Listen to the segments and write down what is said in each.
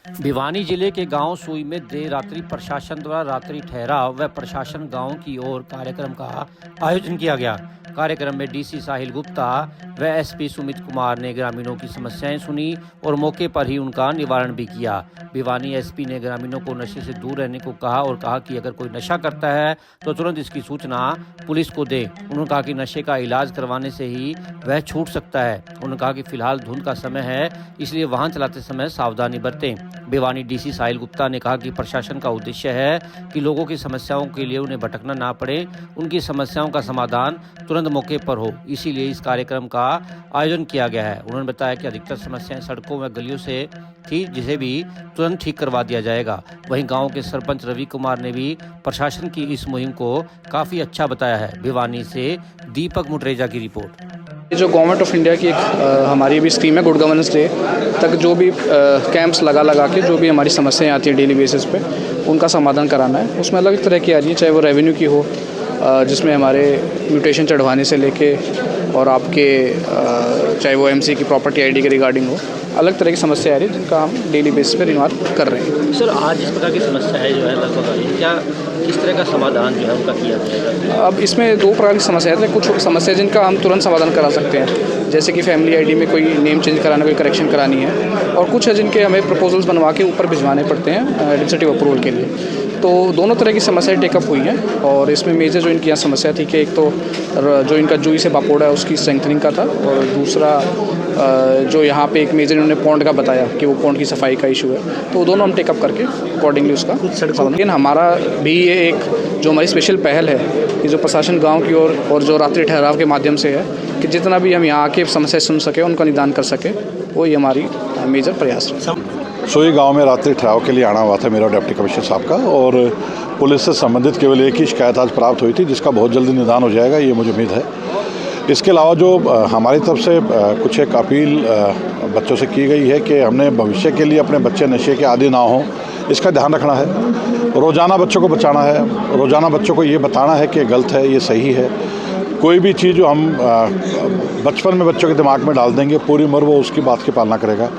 भिवानी जिले के गांव सुई में देर रात्रि प्रशासन द्वारा रात्रि ठहराव व प्रशासन गांव की ओर कार्यक्रम का आयोजन किया गया। कार्यक्रम में डीसी साहिल गुप्ता व एसपी सुमित कुमार ने ग्रामीणों की समस्याएं सुनी और मौके पर ही उनका निवारण भी किया। भिवानी एसपी ने ग्रामीणों को नशे से दूर रहने को कहा और कहा कि अगर कोई नशा करता है तो तुरंत इसकी सूचना पुलिस को दे। उन्होंने कहा कि नशे का इलाज करवाने से ही वह छूट सकता है। उन्होंने कहा कि फिलहाल धुंध का समय है, इसलिए वाहन चलाते समय सावधानी बरतें। भिवानी डीसी साहिल गुप्ता ने कहा कि प्रशासन का उद्देश्य है कि लोगों की समस्याओं के लिए उन्हें भटकना ना पड़े, उनकी समस्याओं का समाधान तुरंत मौके पर हो, इसीलिए इस कार्यक्रम का आयोजन किया गया है। उन्होंने बताया कि अधिकतर समस्याएं सड़कों व गलियों से थी, जिसे भी तुरंत ठीक करवा दिया जाएगा। वहीं गांव के सरपंच रवि कुमार ने भी प्रशासन की इस मुहिम को काफी अच्छा बताया है। भिवानी से दीपक मुटरेजा की रिपोर्ट। ये जो गवर्नमेंट ऑफ इंडिया की एक हमारी भी स्कीम है गुड गवर्नेंस डे तक, जो भी कैंप्स लगा के जो भी हमारी समस्याएं आती हैं डेली बेसिस पे उनका समाधान कराना है। उसमें अलग तरह की आ रही है, चाहे वो रेवेन्यू की हो, जिसमें हमारे म्यूटेशन चढ़वाने से लेके और आपके चाहे वो एमसी की प्रॉपर्टी आईडी के रिगार्डिंग हो, अलग तरह की समस्या आ रही है जिनका हम डेली बेसिस पे निवारण कर रहे हैं। सर, आज इस प्रकार की समस्या है जो है लगभग आ रही है, क्या किस तरह का समाधान जो है उनका किया जाएगा? अब इसमें दो प्रकार की समस्या है। कुछ समस्या जिनका हम तुरंत समाधान करा सकते हैं, जैसे कि फैमिली आईडी में कोई नेम चेंज कराना, कोई करेक्शन करानी है, और कुछ है जिनके हमें प्रपोजल्स बनवा के ऊपर भिजवाने पड़ते हैं एडमिनिस्ट्रेटिव अप्रूवल के लिए। तो दोनों तरह की समस्याएं टेकअप हुई हैं और इसमें मेजर जो इनकी यहाँ समस्या थी कि एक तो जो इनका जुई से बापोड़ा है उसकी स्ट्रेंथनिंग का था, और दूसरा जो यहाँ पे एक मेजर इन्होंने पॉन्ड का बताया कि वो पॉन्ड की सफाई का इशू है। तो दोनों हम टेकअप करके अकॉर्डिंगली उसका। लेकिन हमारा भी ये एक जो हमारी स्पेशल पहल है कि जो प्रशासन गाँव की ओर और जो रात्रि ठहराव के माध्यम से है कि जितना भी हम यहाँ आके समस्या सुन सके, उनका निदान कर सके, वही हमारी मेजर प्रयास है। सोई गांव में रात्रि ठहराव के लिए आना हुआ था मेरा डिप्टी कमिश्नर साहब का, और पुलिस से संबंधित केवल एक ही शिकायत आज प्राप्त हुई थी जिसका बहुत जल्दी निदान हो जाएगा, ये मुझे उम्मीद है। इसके अलावा जो हमारी तरफ से कुछ एक अपील बच्चों से की गई है कि हमने भविष्य के लिए अपने बच्चे नशे के आदी ना हों, इसका ध्यान रखना है। रोज़ाना बच्चों को बचाना है, रोज़ाना बच्चों को ये बताना है कि गलत है, ये सही है। कोई भी चीज़ जो हम बचपन में बच्चों के दिमाग में डाल देंगे, पूरी उम्र वो उसकी बात की पालना करेगा।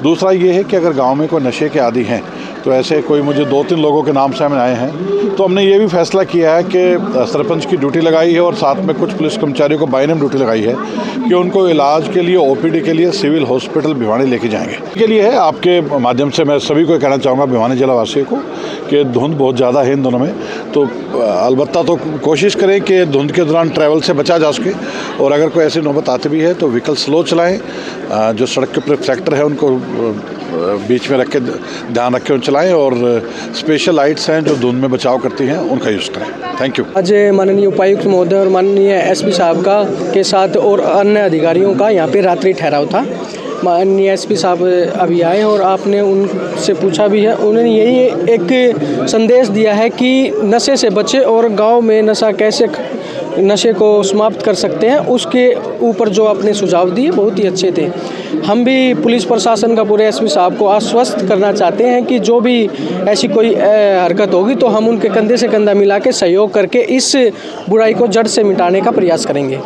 दूसरा ये है कि अगर गांव में कोई नशे के आदी हैं, तो ऐसे कोई मुझे 2-3 लोगों के नाम सामने आए हैं, तो हमने ये भी फैसला किया है कि सरपंच की ड्यूटी लगाई है और साथ में कुछ पुलिस कर्मचारियों को बाय नेम ड्यूटी लगाई है कि उनको इलाज के लिए ओपीडी के लिए सिविल हॉस्पिटल भिवानी लेके जाएंगे। के लिए है, आपके माध्यम से मैं सभी को कहना चाहूँगा, भिवानी जिला वासियों को, कि धुंध बहुत ज़्यादा है इन दोनों में, तो अलबत्ता तो कोशिश करें कि धुंध के दौरान ट्रैवल से बचा जा सके, और अगर कोई ऐसी नौबत आती भी है तो व्हीकल स्लो चलाएँ। जो सड़क के प्रोटेक्टर है उनको बीच में रख के ध्यान रख के चलाएं, और स्पेशल लाइट्स हैं जो धुंध में बचाव करती हैं, उनका यूज़ करें। Thank you. आज माननीय उपायुक्त महोदय और माननीय एसपी साहब का के साथ और अन्य अधिकारियों का यहाँ पे रात्रि ठहराव था। माननीय एसपी साहब अभी आए और आपने उनसे पूछा भी है, उन्होंने यही एक संदेश दिया है कि नशे से बचे और गांव में नशे को समाप्त कर सकते हैं, उसके ऊपर जो आपने सुझाव दिए बहुत ही अच्छे थे। हम भी पुलिस प्रशासन का पूरे एसपी साहब को आश्वस्त करना चाहते हैं कि जो भी ऐसी कोई हरकत होगी तो हम उनके कंधे से कंधा मिला के सहयोग करके इस बुराई को जड़ से मिटाने का प्रयास करेंगे।